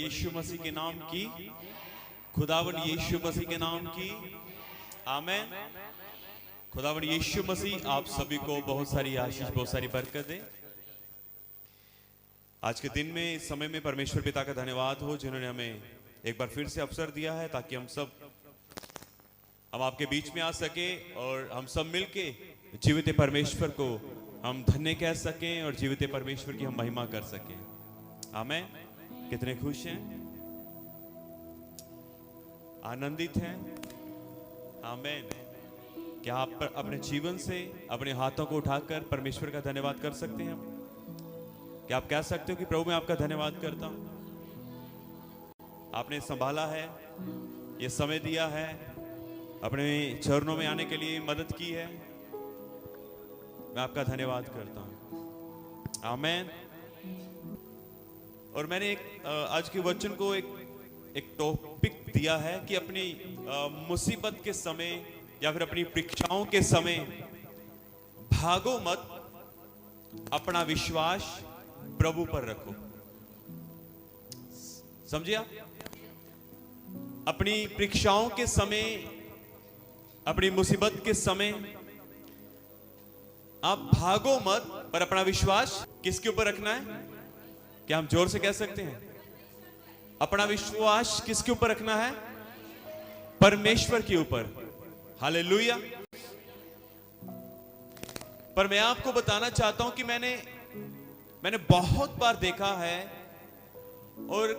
यीशु मसीह के नाम की, खुदावन यीशु मसीह के नाम की आमेन। खुदावन यीशु मसीह आप सभी को बहुत सारी आशीष, बहुत सारी बरकत दे। आज के दिन में, इस समय में परमेश्वर पिता का धन्यवाद हो जिन्होंने हमें एक बार फिर से अवसर दिया है ताकि हम आपके बीच में आ सके और हम सब मिलके जीवित परमेश्वर को हम धन्य कह सकें और जीवित परमेश्वर की हम महिमा कर सकें। आमेन। कितने खुश हैं, आनंदित हैं? आमेन। क्या आप पर अपने जीवन से अपने हाथों को उठाकर परमेश्वर का धन्यवाद कर सकते हैं? क्या आप कह सकते हो कि प्रभु मैं आपका धन्यवाद करता हूं, आपने संभाला है, ये समय दिया है, अपने चरणों में आने के लिए मदद की है, मैं आपका धन्यवाद करता हूं। आमेन। और मैंने आज के वचन को एक टॉपिक दिया है कि अपनी मुसीबत के समय या फिर अपनी परीक्षाओं के समय भागो मत, अपना विश्वास प्रभु पर रखो। समझिए आप? अपनी परीक्षाओं के समय, अपनी मुसीबत के समय आप भागो मत, पर अपना विश्वास किसके ऊपर रखना है? क्या हम जोर से कह सकते हैं? अपना विश्वास किसके ऊपर रखना है? परमेश्वर के ऊपर। हालेलुया। पर मैं आपको बताना चाहता हूं कि मैंने बहुत बार देखा है और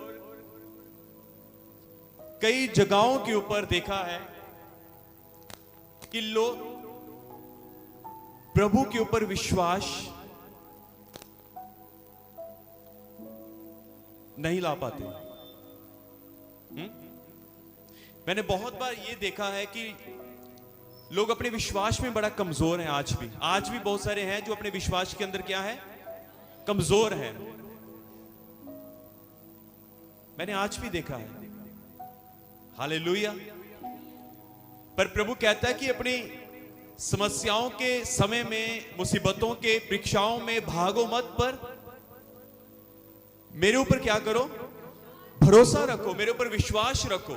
कई जगहों के ऊपर देखा है कि लोग प्रभु के ऊपर विश्वास नहीं ला पाते। मैंने बहुत बार ये देखा है कि लोग अपने विश्वास में बड़ा कमजोर हैं। आज भी बहुत सारे हैं जो अपने विश्वास के अंदर क्या है? कमजोर हैं। मैंने आज भी देखा है। हालेलुया। पर प्रभु कहता है कि अपनी समस्याओं के समय में, मुसीबतों के, परीक्षाओं में भागो मत, पर मेरे ऊपर क्या करो? भरोसा रखो, मेरे ऊपर विश्वास रखो।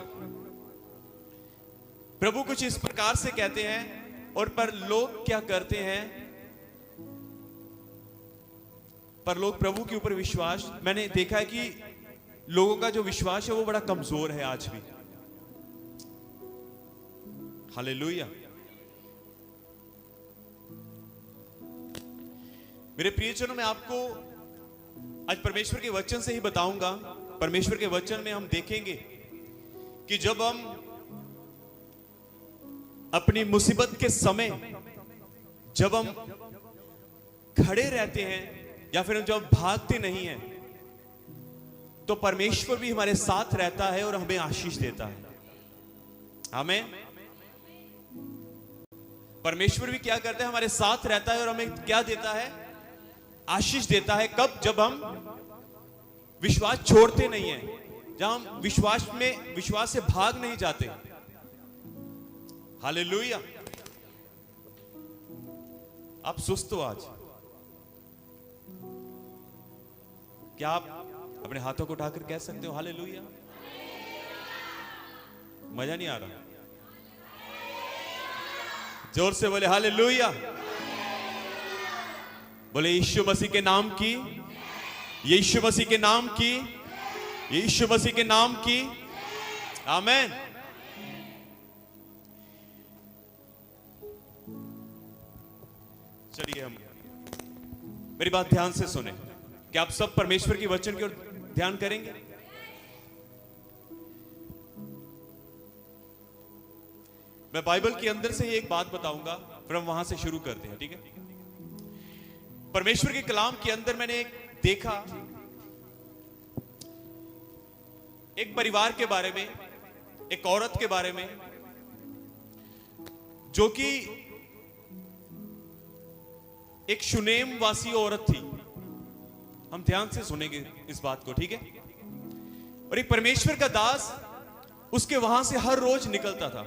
प्रभु कुछ इस प्रकार से कहते हैं, और पर लोग क्या करते हैं? पर लोग प्रभु के ऊपर विश्वास, मैंने देखा है कि लोगों का जो विश्वास है वो बड़ा कमजोर है आज भी। हालेलुया। मेरे प्रियजनों, मैं आपको आज परमेश्वर के वचन से ही बताऊंगा। परमेश्वर के वचन में हम देखेंगे कि जब हम अपनी मुसीबत के समय जब हम खड़े रहते हैं या फिर जब भागते नहीं हैं, तो परमेश्वर भी हमारे साथ रहता है और हमें आशीष देता है। आमीन। परमेश्वर भी क्या करता है? हमारे साथ रहता है और हमें क्या देता है? आशीष देता है। कब? जब हम विश्वास छोड़ते नहीं हैं, जब हम विश्वास से भाग नहीं जाते। हालेलुया। आप सुस्त हो आज? क्या आप अपने हाथों को उठाकर कह सकते हो हालेलुया? मजा नहीं आ रहा? जोर से बोले हालेलुया। बोले यीशु मसीह के नाम की, यीशु मसीह के नाम की, यीशु मसीह के नाम की। आमीन। चलिए हम, मेरी बात ध्यान से सुने। क्या आप सब परमेश्वर के वचन की ओर ध्यान करेंगे? मैं बाइबल के अंदर से ही एक बात बताऊंगा, फिर हम वहां से शुरू करते हैं, ठीक है? परमेश्वर के कलाम के अंदर मैंने देखा एक परिवार के बारे में, एक औरत के बारे में, जो कि एक शुनेम वासी औरत थी। हम ध्यान से सुनेंगे इस बात को, ठीक है? और एक परमेश्वर का दास उसके वहां से हर रोज निकलता था।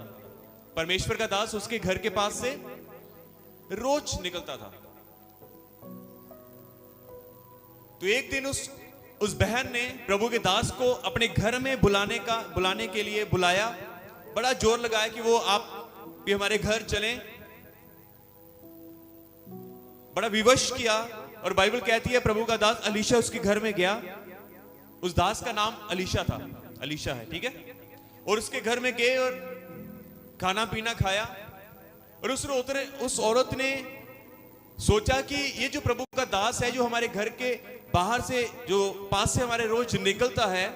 परमेश्वर का दास उसके घर के पास से रोज निकलता था। तो एक दिन उस उस बहन ने प्रभु के दास को अपने घर में बुलाने के लिए बुलाया, बड़ा जोर लगाया कि वो आप भी हमारे घर चलें, बड़ा विवश किया। और बाइबल कहती है प्रभु का दास अलीशा उसके घर में गया। उस दास का नाम अलीशा था, अलीशा है, ठीक है। और उसके घर में गए और खाना पीना खाया। और उस औरत ने सोचा कि ये जो प्रभु का दास है, जो हमारे घर के बाहर से, जो पास से हमारे रोज निकलता है,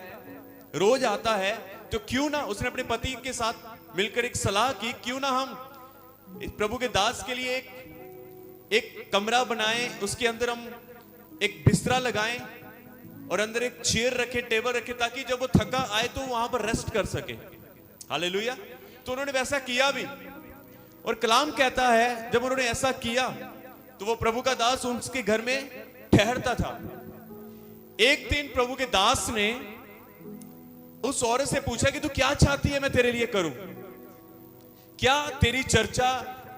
रोज आता है, तो क्यों ना, उसने अपने पति के साथ मिलकर एक सलाह की, क्यों ना हम इस प्रभु के दास के लिए एक कमरा बनाएं, उसके अंदर हम एक बिस्तरा लगाएं और अंदर एक चेयर रखे, टेबल रखे, ताकि जब वो थका आए तो वहां पर रेस्ट कर सके। हालेलुया। तो उन्होंने वैसा किया भी। और कलाम कहता है जब उन्होंने ऐसा किया तो वो प्रभु का दास उसके घर में ठहरता था। एक दिन प्रभु के दास ने उस औरत से पूछा कि तू क्या चाहती है मैं तेरे लिए करूं? क्या तेरी चर्चा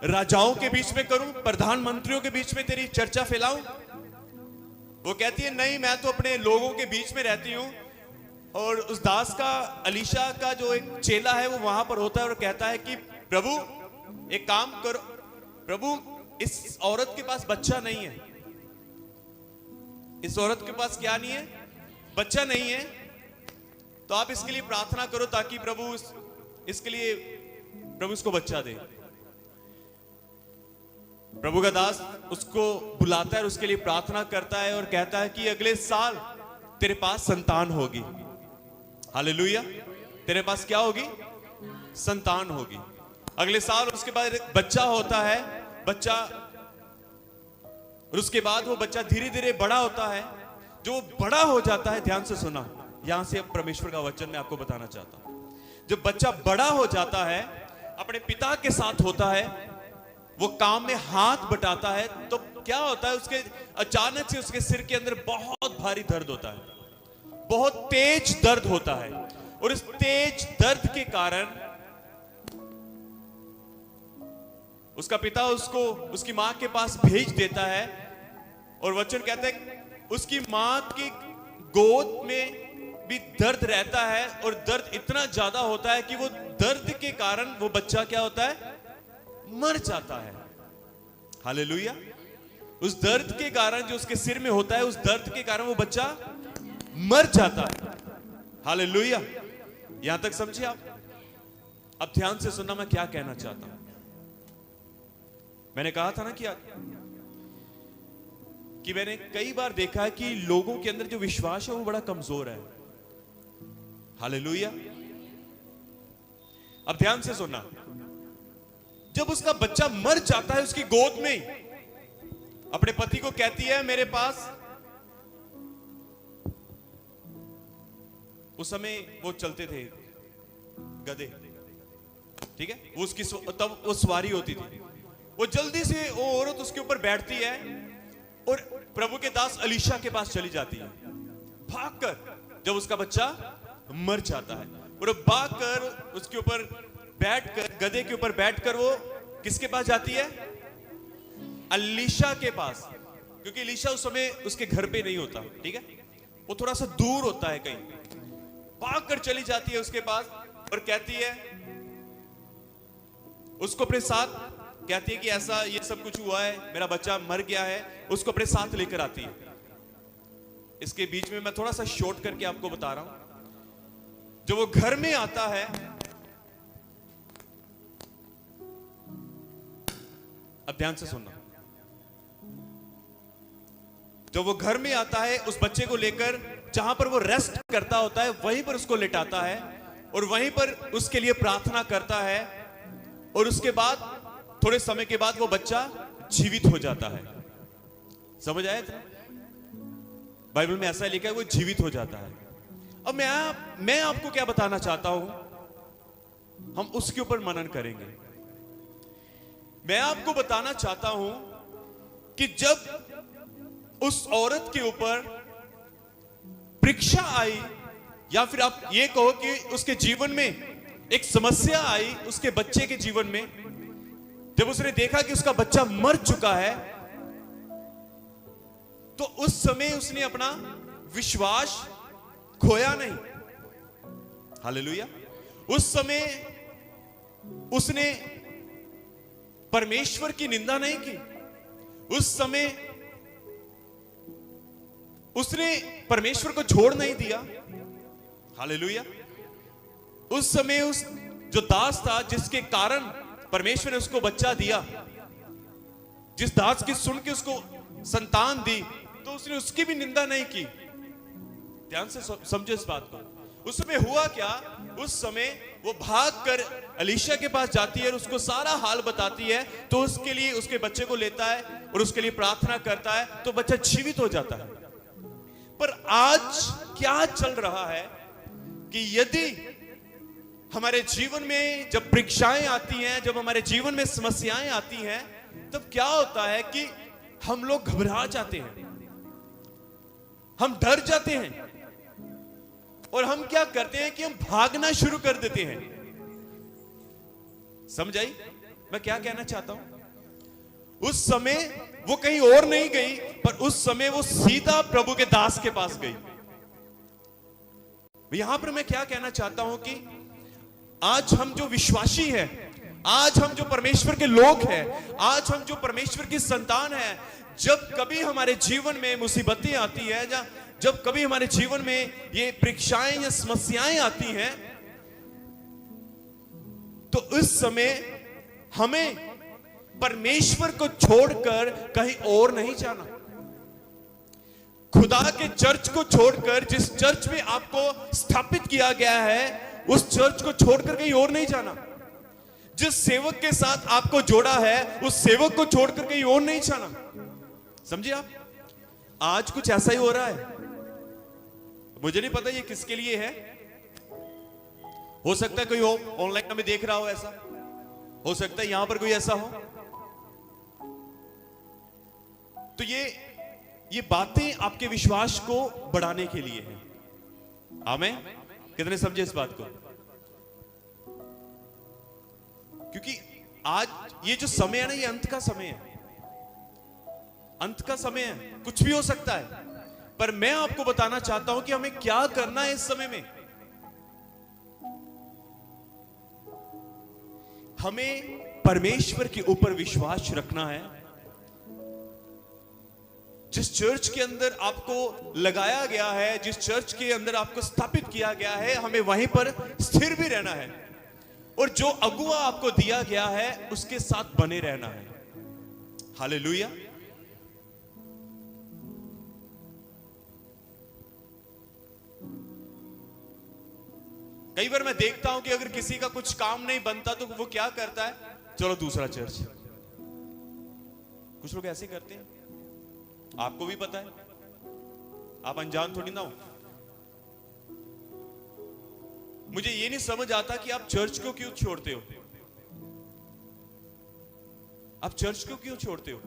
राजाओं के बीच में करूं, प्रधानमंत्रियों के बीच में तेरी चर्चा फैलाऊं? वो कहती है नहीं, मैं तो अपने लोगों के बीच में रहती हूं। और उस दास का, अलीशा का जो एक चेला है, वो वहां पर होता है और कहता है कि प्रभु एक काम करो, प्रभु इस औरत के पास बच्चा नहीं है, इस औरत के पास क्या नहीं है, बच्चा नहीं है, तो आप इसके लिए प्रार्थना करो ताकि प्रभु इसके लिए प्रभु इसको बच्चा दे। प्रभु का दास उसको बुलाता है और उसके लिए प्रार्थना करता है और कहता है कि अगले साल तेरे पास संतान होगी। हालेलुया। तेरे पास क्या होगी? संतान होगी। अगले साल उसके बाद एक बच्चा होता है, बच्चा, और उसके बाद वो बच्चा धीरे धीरे बड़ा होता है। जो बड़ा हो जाता है, ध्यान से सुना, यहां से अब परमेश्वर का वचन मैं आपको बताना चाहता हूं। जब बच्चा बड़ा हो जाता है, अपने पिता के साथ होता है, वो काम में हाथ बटाता है, तो क्या होता है, उसके अचानक से उसके सिर के अंदर बहुत भारी दर्द होता है, बहुत तेज दर्द होता है। और इस तेज दर्द के कारण उसका पिता उसको उसकी मां के पास भेज देता है। और वचन कहता है उसकी मां की गोद में भी दर्द रहता है और दर्द इतना ज्यादा होता है कि वो दर्द के कारण वो बच्चा क्या होता है, मर जाता है। हालेलुया। उस दर्द के कारण जो उसके सिर में होता है, उस दर्द के कारण वो बच्चा मर जाता है। हालेलुया। यहां तक समझे आप? अब ध्यान से सुनना मैं क्या कहना चाहता हूं। मैंने कहा था ना कि मैंने कई बार देखा है कि लोगों के अंदर जो विश्वास है वो बड़ा कमजोर है। हालेलुया। अब ध्यान से सुनना, जब उसका बच्चा मर जाता है उसकी गोद में, अपने पति को कहती है मेरे पास, उस समय वो चलते थे गधे, ठीक है, वो उसकी तब वो सवारी होती थी। वो जल्दी से वो औरत उसके ऊपर बैठती है और प्रभु के दास अलीशा के पास चली जाती है भागकर, जब उसका बच्चा मर जाता है। और भागकर उसके ऊपर बैठकर, गधे के ऊपर बैठकर वो किसके पास जाती है? अलीशा के पास, क्योंकि अलीशा उस समय उसके घर पे नहीं होता, ठीक है, वो थोड़ा सा दूर होता है कहीं। भागकर चली जाती है उसके पास और कहती है, उसको अपने साथ कहती है कि ऐसा ये सब कुछ हुआ है, मेरा बच्चा मर गया है, उसको अपने साथ लेकर आती है। इसके बीच में मैं थोड़ा सा शॉर्ट करके आपको बता रहा हूं। जब वो घर में आता है, अब ध्यान से सुनना, जब वो घर में आता है उस बच्चे को लेकर, जहां पर वो रेस्ट करता होता है वहीं पर उसको लेटाता है और वहीं पर उसके लिए प्रार्थना करता है। और उसके बाद थोड़े समय के बाद वो बच्चा जीवित हो जाता है। समझ आया था? बाइबल में ऐसा लिखा है वो जीवित हो जाता है। अब मैं आपको क्या बताना चाहता हूं, हम उसके ऊपर मनन करेंगे। मैं आपको बताना चाहता हूं कि जब उस औरत के ऊपर परीक्षा आई, या फिर आप ये कहो कि उसके जीवन में एक समस्या आई, उसके बच्चे के जीवन में, जब उसने देखा कि उसका बच्चा मर चुका है, तो उस समय उसने अपना विश्वास खोया नहीं। हालेलुया। उस समय उसने परमेश्वर की निंदा नहीं की। उस समय उसने परमेश्वर को छोड़ नहीं दिया। हालेलुया। उस समय उस जो दास था, जिसके कारण परमेश्वर ने उसको बच्चा दिया, जिस दास की सुन के उसको संतान दी, तो उसने उसकी भी निंदा नहीं की। ध्यान से समझो इस बात को। उस समय हुआ क्या? उस समय वो भागकर एलीशा के पास जाती है और उसको सारा हाल बताती है। तो उसके लिए, उसके बच्चे को लेता है और उसके लिए प्रार्थना करता है, तो बच्चा जीवित हो जाता है। पर आज क्या चल रहा है कि यदि हमारे जीवन में जब परीक्षाएं आती हैं, जब हमारे जीवन में समस्याएं आती हैं, तब क्या होता है कि हम लोग घबरा जाते हैं, हम डर जाते हैं और हम क्या करते हैं कि हम भागना शुरू कर देते हैं। समझ आई मैं क्या कहना चाहता हूं? उस समय वो कहीं और नहीं गई, पर उस समय वो सीधा प्रभु के दास के पास गई। यहां पर मैं क्या कहना चाहता हूं कि आज हम जो विश्वासी हैं, आज हम जो परमेश्वर के लोग हैं, आज हम जो परमेश्वर की संतान हैं, जब कभी हमारे जीवन में मुसीबतें आती है, जब कभी हमारे जीवन में ये परीक्षाएं या समस्याएं आती हैं, तो उस समय हमें परमेश्वर को छोड़कर कहीं और नहीं जाना। खुदा के चर्च को छोड़कर, जिस चर्च में आपको स्थापित किया गया है, उस चर्च को छोड़कर कहीं और नहीं जाना। जिस सेवक के साथ आपको जोड़ा है, उस सेवक को छोड़कर कहीं और नहीं जाना। समझिए आप? आज कुछ ऐसा ही हो रहा है। मुझे नहीं पता ये किसके लिए है। हो सकता है कोई हो ऑनलाइन हमें देख रहा हो, ऐसा हो सकता है यहां पर कोई ऐसा हो। तो ये बातें आपके विश्वास को बढ़ाने के लिए हैं। आमीन। कितने समझे इस बात को? क्योंकि आज ये जो समय है ना, ये अंत का समय है। अंत का समय है, कुछ भी हो सकता है। पर मैं आपको बताना चाहता हूं कि हमें क्या करना है इस समय में। हमें परमेश्वर के ऊपर विश्वास रखना है। जिस चर्च के अंदर आपको लगाया गया है, जिस चर्च के अंदर आपको स्थापित किया गया है, हमें वहीं पर स्थिर भी रहना है। और जो अगुआ आपको दिया गया है, उसके साथ बने रहना है। हालेलुया। कई बार मैं देखता हूं कि अगर किसी का कुछ काम नहीं बनता तो वो क्या करता है? चलो दूसरा चर्च। कुछ लोग ऐसे करते हैं, आपको भी पता है, आप अनजान थोड़ी ना हो। मुझे ये नहीं समझ आता कि आप चर्च को क्यों छोड़ते हो। आप चर्च को क्यों छोड़ते हो?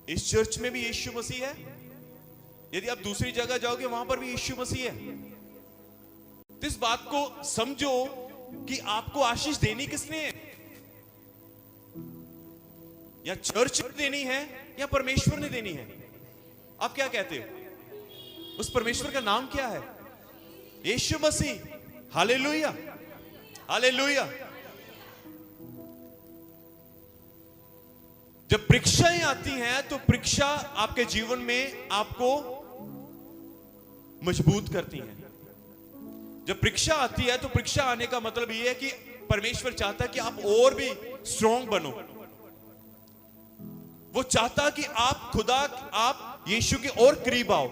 इस चर्च में भी यीशु मसीह है। यदि आप दूसरी जगह जाओगे, वहां पर भी यीशु मसीह है। तो इस बात को समझो कि आपको आशीष देनी किसने है? या चर्च ने देनी है या परमेश्वर ने देनी है? आप क्या कहते हो? उस परमेश्वर का नाम क्या है? यीशु मसीह। Hallelujah, hallelujah. जब परीक्षाएं आती हैं, तो परीक्षा आपके जीवन में आपको मजबूत करती हैं। जब परीक्षा आती है, तो परीक्षा आने का मतलब यह है कि परमेश्वर चाहता है कि आप और भी स्ट्रांग बनो। वो चाहता कि आप यीशु के और करीब आओ।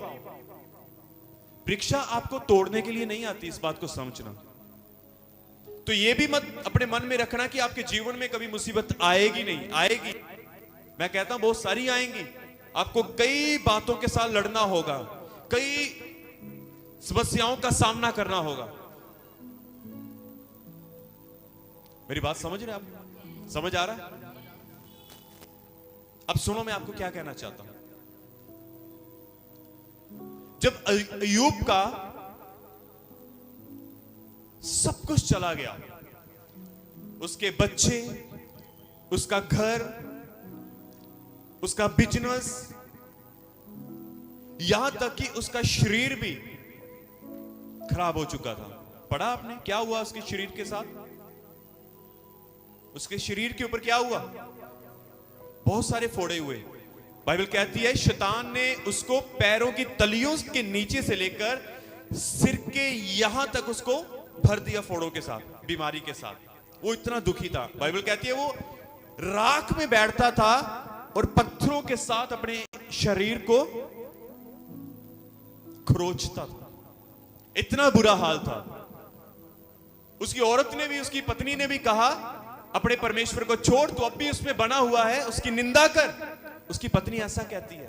परीक्षा आपको तोड़ने के लिए नहीं आती, इस बात को समझना। तो ये भी मत अपने मन में रखना कि आपके जीवन में कभी मुसीबत आएगी नहीं। आएगी, मैं कहता हूं बहुत सारी आएंगी। आपको कई बातों के साथ लड़ना होगा, कई समस्याओं का सामना करना होगा। मेरी बात समझ रहे आप? समझ आ रहा है? अब सुनो, मैं आपको क्या कहना चाहता हूं। जब अय्यूब का सब कुछ चला गया, उसके बच्चे, उसका घर, उसका बिजनेस, यहां तक कि उसका शरीर भी खराब हो चुका था। पढ़ा आपने क्या हुआ उसके शरीर के साथ? उसके शरीर के ऊपर क्या हुआ? बहुत सारे फोड़े हुए। बाइबल कहती है शैतान ने उसको पैरों की तलियों के नीचे से लेकर सिर के यहां तक उसको भर दिया फोड़ों के साथ, बीमारी के साथ। वो इतना दुखी था। बाइबल कहती है वो राख में बैठता था और पत्थरों के साथ अपने शरीर को खरोचता था। इतना बुरा हाल था। उसकी औरत ने भी, उसकी पत्नी ने भी कहा अपने परमेश्वर को छोड़, तो अब भी उसमें बना हुआ है, उसकी निंदा कर। उसकी पत्नी ऐसा कहती है।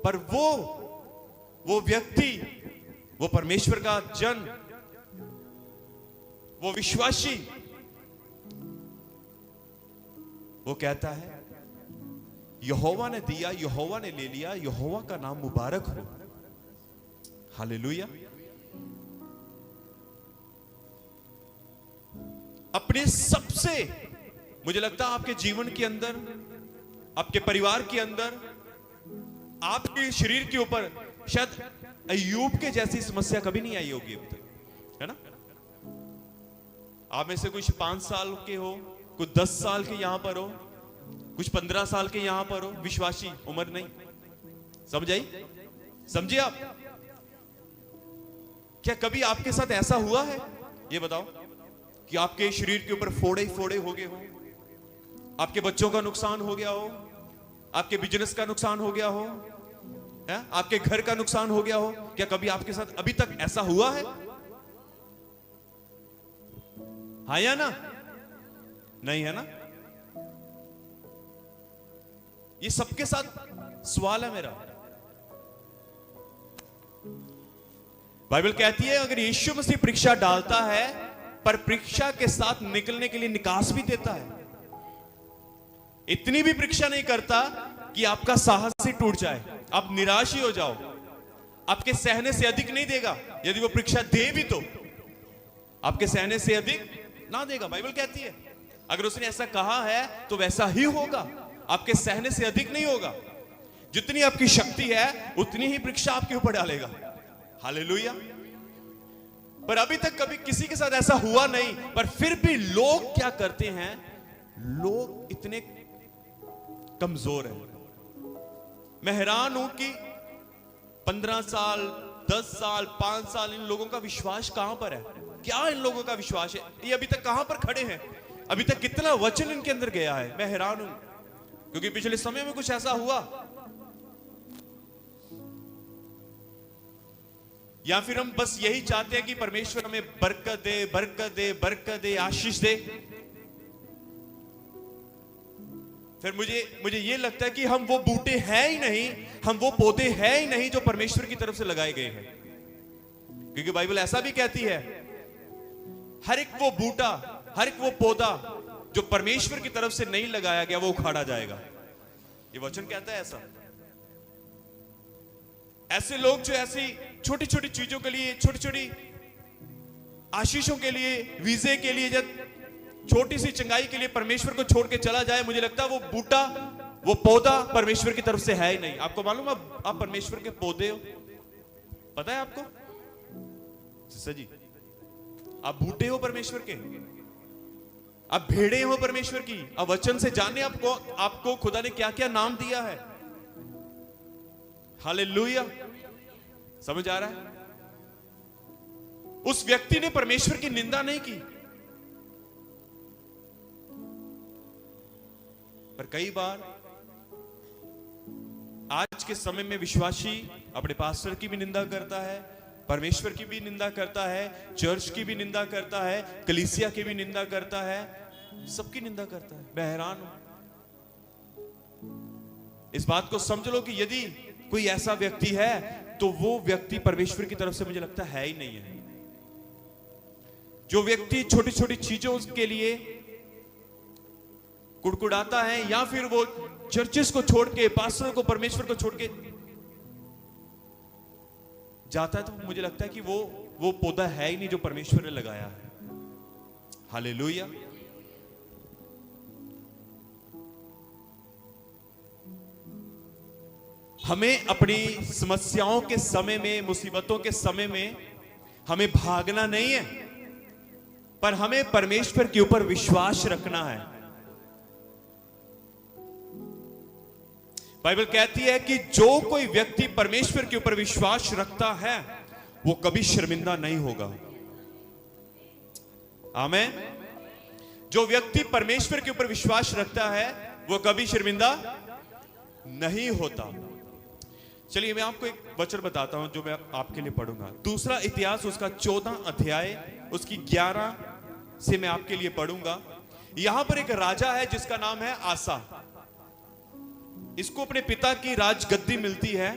पर वो व्यक्ति, वो परमेश्वर का जन, वो विश्वासी, वो कहता है यहोवा ने दिया, यहोवा ने ले लिया, यहोवा का नाम मुबारक हो। हालेलुया। अपने सबसे, मुझे लगता है आपके जीवन के अंदर, आपके परिवार के अंदर, आपके शरीर के ऊपर शायद अय्यूब के जैसी समस्या कभी नहीं आई होगी अभी तक, है ना? आप में से कुछ 5 साल के हो, कुछ 10 साल के यहां पर हो, कुछ 15 साल के यहां पर हो। विश्वासी उम्र नहीं, समझ आई? समझिए आप? क्या कभी आपके साथ ऐसा हुआ है? ये बताओ कि आपके शरीर के ऊपर फोड़े ही फोड़े हो गए हो, आपके बच्चों का नुकसान हो गया हो, आपके बिजनेस का नुकसान हो गया हो, है? आपके घर का नुकसान हो गया हो। क्या कभी आपके साथ अभी तक ऐसा हुआ है? हाँ या ना? नहीं है ना? ये सबके साथ सवाल है मेरा। बाइबल कहती है अगर यीशु मसीह परीक्षा डालता है, पर परीक्षा के साथ निकलने के लिए निकास भी देता है। इतनी भी परीक्षा नहीं करता कि आपका साहस ही टूट जाए, आप निराश ही हो जाओ। आपके सहने से अधिक नहीं देगा। यदि वो परीक्षा दे भी तो आपके सहने से अधिक ना देगा। बाइबल कहती है अगर उसने ऐसा कहा है तो वैसा ही होगा, आपके सहने से अधिक नहीं होगा। जितनी आपकी शक्ति है उतनी ही परीक्षा आपके ऊपर डालेगा। हालेलुया। पर अभी तक कभी किसी के साथ ऐसा हुआ नहीं। पर फिर भी लोग क्या करते हैं, लोग इतने कमजोर हैं। मैं हैरान हूं कि 15 साल, 10 साल, 5 साल इन लोगों का विश्वास कहां पर है? क्या इन लोगों का विश्वास है? ये अभी तक कहां पर खड़े हैं? अभी तक कितना वचन इनके अंदर गया है? मैं हैरान हूं, क्योंकि पिछले समय में कुछ ऐसा हुआ, या फिर हम बस यही चाहते हैं कि परमेश्वर हमें बरकत दे, बरकत दे, बरकत दे, आशीष दे। फिर मुझे ये लगता है कि हम वो बूटे हैं ही नहीं, हम वो पौधे हैं ही नहीं जो परमेश्वर की तरफ से लगाए गए हैं। क्योंकि बाइबल ऐसा भी कहती है हर एक वो बूटा, हर एक वो पौधा जो परमेश्वर की तरफ से नहीं लगाया गया वो उखाड़ा जाएगा। ये वचन कहता है ऐसा। ऐसे लोग जो ऐसी छोटी छोटी चीजों के लिए, छोटी छोटी आशीषों के लिए, वीजे के लिए, जब छोटी सी चंगाई के लिए परमेश्वर को छोड़ के चला जाए, मुझे लगता है वो बूटा, वो पौधा परमेश्वर की तरफ से है ही नहीं। आपको मालूम है आप परमेश्वर के पौधे हो? पता है आपको? सिस्टर जी, आप बूटे हो परमेश्वर के, आप भेड़े हो परमेश्वर की। अब वचन से जाने आपको खुदा ने क्या क्या नाम दिया है। हालेलुया। समझ आ रहा है? उस व्यक्ति ने परमेश्वर की निंदा नहीं की। पर कई बार आज के समय में विश्वासी अपने पास्टर की भी निंदा करता है, परमेश्वर की भी निंदा करता है, चर्च की भी निंदा करता है, कलीसिया की भी निंदा करता है, सबकी निंदा करता है। मैं हैरान हूं। इस बात को समझ लो कि यदि कोई ऐसा व्यक्ति है तो वो व्यक्ति परमेश्वर की तरफ से मुझे लगता है ही नहीं है। जो व्यक्ति छोटी छोटी चीजों के लिए कुड़कुड़ाता है, या फिर वो चर्चेस को छोड़ के, पास्टर को, परमेश्वर को छोड़ के जाता है, तो मुझे लगता है कि वो पौधा है ही नहीं जो परमेश्वर ने लगाया है। हालेलुया। हमें अपनी समस्याओं के समय में, मुसीबतों के समय में हमें भागना नहीं है, पर हमें परमेश्वर के ऊपर विश्वास रखना है। बाइबल कहती है कि जो कोई व्यक्ति परमेश्वर के ऊपर विश्वास रखता है वो कभी शर्मिंदा नहीं होगा। आमीन। जो व्यक्ति परमेश्वर के ऊपर विश्वास रखता है वो कभी शर्मिंदा नहीं होता। चलिए मैं आपको एक वचन बताता हूं जो मैं आपके लिए पढ़ूंगा। दूसरा इतिहास उसका 14 अध्याय उसकी 11 से मैं आपके लिए पढ़ूंगा। यहां पर एक राजा है जिसका नाम है आसा। इसको अपने पिता की राजगद्दी मिलती है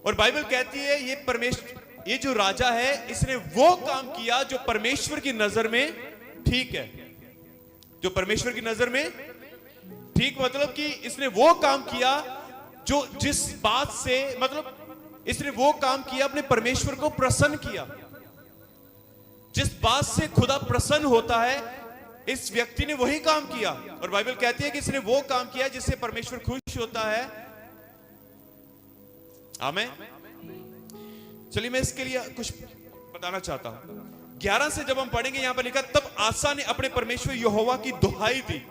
और बाइबल कहती है ये जो राजा है इसने वो काम किया जो परमेश्वर की नजर में ठीक है। जो परमेश्वर की नजर में ठीक मतलब कि इसने वो काम किया जो जिस बात से मतलब इसने वो काम किया अपने परमेश्वर को प्रसन्न किया। जिस बात से खुदा प्रसन्न होता है इस व्यक्ति ने वही काम किया। और बाइबल कहती है कि इसने वो काम किया जिससे परमेश्वर खुश होता है। आमीन। चलिए मैं इसके लिए कुछ बताना चाहता हूं। 11 से जब हम पढ़ेंगे यहां पर लिखा, तब आसा ने अपने परमेश्वर यहोवा की दुहाई दी,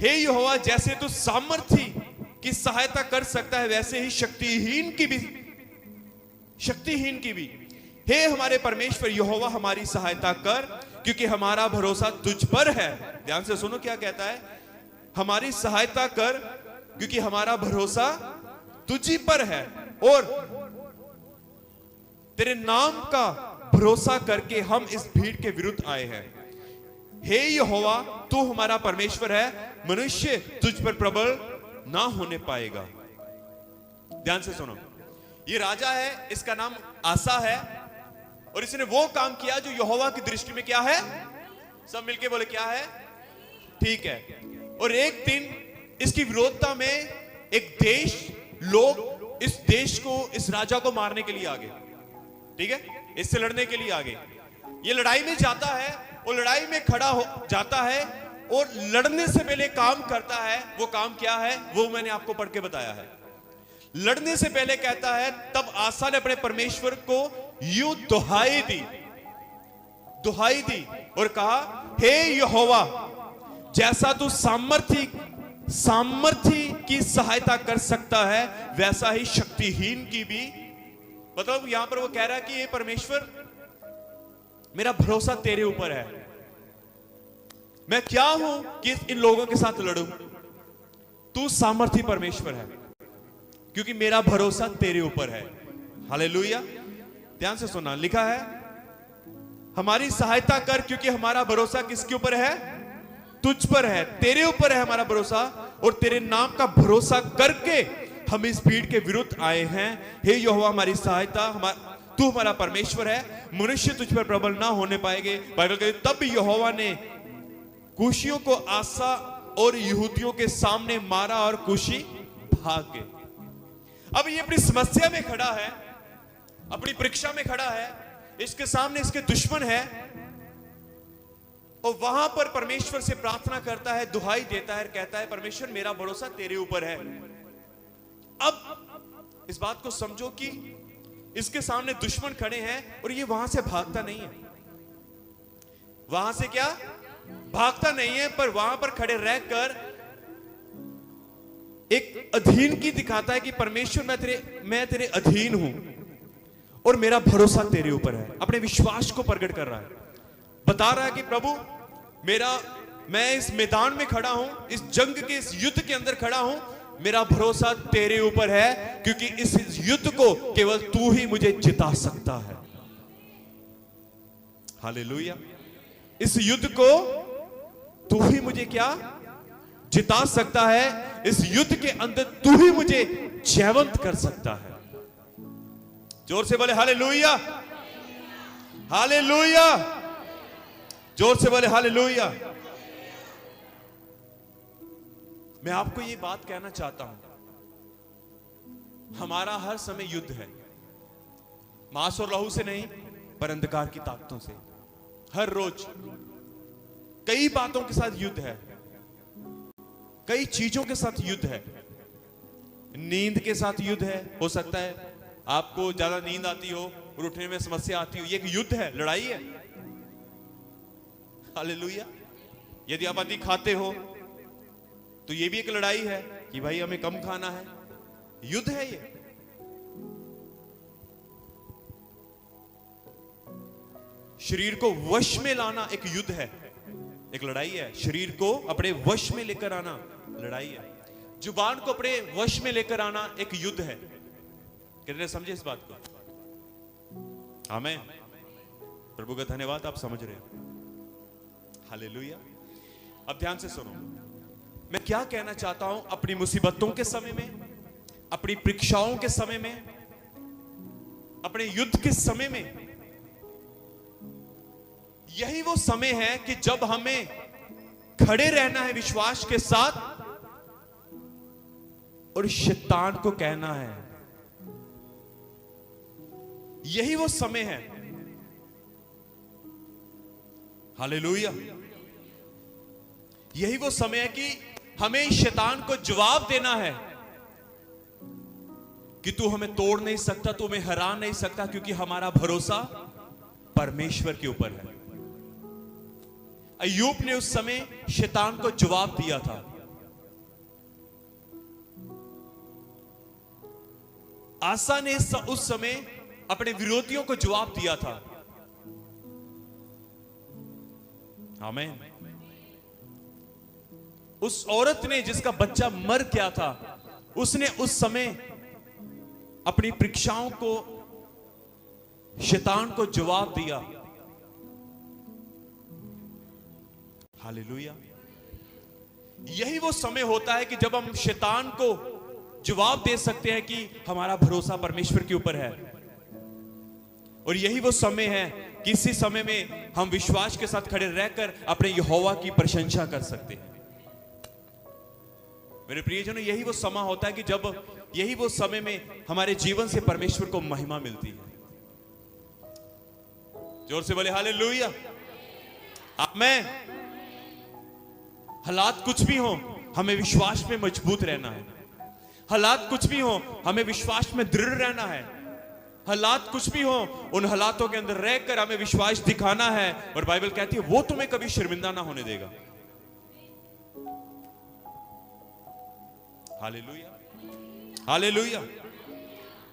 हे यहोवा, जैसे तू सामर्थी की सहायता कर सकता है वैसे ही शक्तिहीन की भी हे हमारे परमेश्वर यहोवा हमारी सहायता कर, क्योंकि हमारा भरोसा तुझ पर है। ध्यान से सुनो क्या कहता है, हमारी सहायता कर क्योंकि हमारा भरोसा तुझी पर है और तेरे नाम का भरोसा करके हम इस भीड़ के विरुद्ध आए हैं। हे यहोवा, तू हमारा परमेश्वर है, मनुष्य तुझ पर प्रबल ना होने पाएगा। ध्यान से सुनो, ये राजा है, इसका नाम आसा है और इसने वो काम किया जो यहोवा की दृष्टि में क्या है। सब मिलके बोले क्या है, ठीक है। और एक दिन इसकी विरोधता में एक लोग इस देश को, इस राजा को मारने के लिए आ गए। ठीक है, इससे लड़ने के लिए आ गए। ये लड़ाई में जाता है और लड़ाई में खड़ा हो जाता है और लड़ने से पहले काम करता है। वो काम क्या है वो मैंने आपको पढ़ के बताया है। लड़ने से पहले कहता है, तब आसा ने अपने परमेश्वर को यूं दुहाई दी और कहा, हे यहोवा, जैसा तू सामर्थी की सहायता कर सकता है वैसा ही शक्तिहीन की भी। मतलब यहां पर वो कह रहा है कि ये परमेश्वर, मेरा भरोसा तेरे ऊपर है। मैं क्या हूं कि इन लोगों के साथ लड़ूं। तू सामर्थी परमेश्वर है क्योंकि मेरा भरोसा तेरे ऊपर है। हालेलुया। ध्यान से सुनना, लिखा है हमारी सहायता कर क्योंकि हमारा भरोसा किसके ऊपर है, तुझ पर है, तेरे ऊपर है हमारा भरोसा और तेरे नाम का भरोसा करके हम इस भीड़ के विरुद्ध आए हैं। हे यहोवा, हमारी सहायता, तू हमारा परमेश्वर है, मनुष्य तुझ पर प्रबल ना होने पाएंगे। बाइबल कहती, तब यहोवा ने कुशियों को आसा और यहूदियों के सामने मारा और कुशी भाग गए। अब ये अपनी समस्या में खड़ा है, अपनी परीक्षा में खड़ा है, इसके सामने इसके दुश्मन है और वहां पर परमेश्वर से प्रार्थना करता है, दुहाई देता है, कहता है परमेश्वर मेरा भरोसा तेरे ऊपर है। अब इस बात को समझो कि इसके सामने दुश्मन खड़े हैं और ये वहां से भागता नहीं है। वहां से क्या भागता नहीं है, पर वहां पर खड़े रहकर एक अधीन की दिखाता है कि परमेश्वर मैं तेरे अधीन हूं और मेरा भरोसा तेरे ऊपर है। अपने विश्वास को प्रकट कर रहा है, बता रहा है कि प्रभु मैं इस मैदान में खड़ा हूं, इस जंग के, इस युद्ध के अंदर खड़ा हूं, मेरा भरोसा तेरे ऊपर है क्योंकि इस युद्ध को केवल तू ही मुझे जिता सकता है। हालेलुया। इस युद्ध को तू ही मुझे क्या जिता सकता है, इस युद्ध के अंदर तू ही मुझे जयवंत कर सकता है। जोर से बोले हालेलुया, हालेलुया, जोर से बोले हालेलुया। मैं आपको ये बात कहना चाहता हूं, हमारा हर समय युद्ध है, मांस और लहू से नहीं पर अंधकार की ताकतों से। हर रोज कई बातों के साथ युद्ध है, कई चीजों के साथ युद्ध है। नींद के साथ युद्ध है। हो सकता है आपको ज्यादा नींद आती हो और उठने में समस्या आती हो, ये एक युद्ध है, लड़ाई है। हालेलुया। यदि आप अधिक खाते हो तो ये भी एक लड़ाई है कि भाई हमें कम खाना है, युद्ध है ये। शरीर को वश में लाना एक युद्ध है, एक लड़ाई है। शरीर को अपने वश में लेकर आना लड़ाई है। जुबान को अपने वश में लेकर आना एक युद्ध है। कितने समझे इस बात को? आमीन। प्रभु का धन्यवाद, आप समझ रहे हो। हालेलुया। अब ध्यान से सुनो, मैं क्या कहना चाहता हूं। अपनी मुसीबतों के समय में, अपनी परीक्षाओं के समय में, अपने युद्ध के समय में, यही वो समय है कि जब हमें खड़े रहना है विश्वास के साथ और शैतान को कहना है। यही वो समय है। हालेलुया। यही वो समय है कि हमें शैतान को जवाब देना है कि तू हमें तोड़ नहीं सकता, तू हमें हरा नहीं सकता, क्योंकि हमारा भरोसा परमेश्वर के ऊपर है। अय्यूब ने उस समय शैतान को जवाब दिया था। आसा ने उस समय अपने विरोधियों को जवाब दिया था। आमीन। उस औरत ने जिसका बच्चा मर गया था, उसने उस समय अपनी परीक्षाओं को, शैतान को जवाब दिया। हालेलुया। यही वो समय होता है कि जब हम शैतान को जवाब दे सकते हैं कि हमारा भरोसा परमेश्वर के ऊपर है। और यही वो समय है कि इसी समय में हम विश्वास के साथ खड़े रहकर अपने यहोवा की प्रशंसा कर सकते हैं। मेरे प्रियजनों, यही वो समय होता है कि जब, यही वो समय में हमारे जीवन से परमेश्वर को महिमा मिलती है। जोर से बोले हालेलुया। आमीन। हालात कुछ भी हो, हमें विश्वास में मजबूत रहना है। हालात कुछ भी हो, हमें विश्वास में दृढ़ रहना है। हालात कुछ भी हो, उन हालातों के अंदर रहकर हमें विश्वास दिखाना है। और बाइबल कहती है वो तुम्हें कभी शर्मिंदा ना होने देगा। हालेलुया। हालेलुया।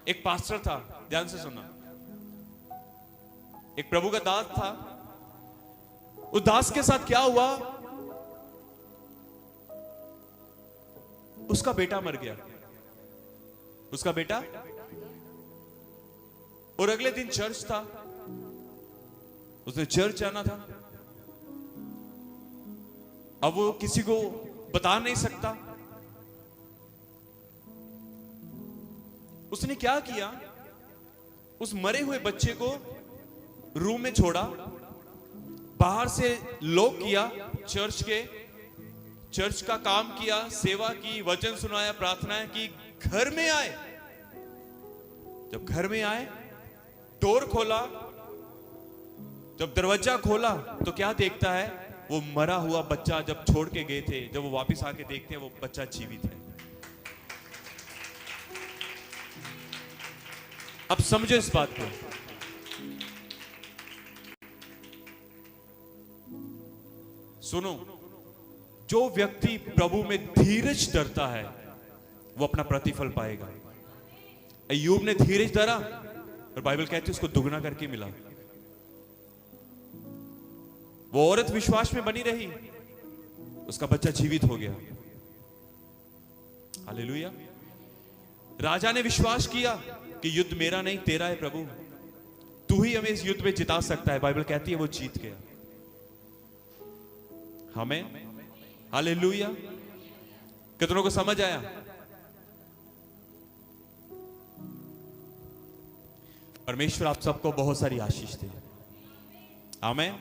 एक पास्टर था, ध्यान से सुनना। एक प्रभु का दास था। उस दास के साथ क्या हुआ, उसका बेटा मर गया। उसका बेटा, और अगले दिन चर्च था, उसने चर्च जाना था। अब वो किसी को बता नहीं सकता। उसने क्या किया, उस मरे हुए बच्चे को रूम में छोड़ा, बाहर से लॉक किया, चर्च का काम किया, सेवा की, वचन सुनाया, प्रार्थनाएं की। घर में आए, जब घर में आए, डोर खोला, जब दरवाजा खोला तो क्या देखता है, वो मरा हुआ बच्चा जब छोड़ के गए थे, जब वो वापस आके देखते हैं वो बच्चा जीवित है। अब समझो इस बात को। सुनो, जो व्यक्ति प्रभु में धीरज धरता है वो अपना प्रतिफल पाएगा। अय्यूब ने धीरज धरा और बाइबल कहती है उसको दुगना करके मिला। वो औरत विश्वास में बनी रही, उसका बच्चा जीवित हो गया। हालेलुया। राजा ने विश्वास किया कि युद्ध मेरा नहीं तेरा है प्रभु, तू ही हमें इस युद्ध में जिता सकता है। बाइबल कहती है वो जीत गया। हमें हालेलुया। कितनों को समझ आया? परमेश्वर आप सबको बहुत सारी आशीष दे। आमीन।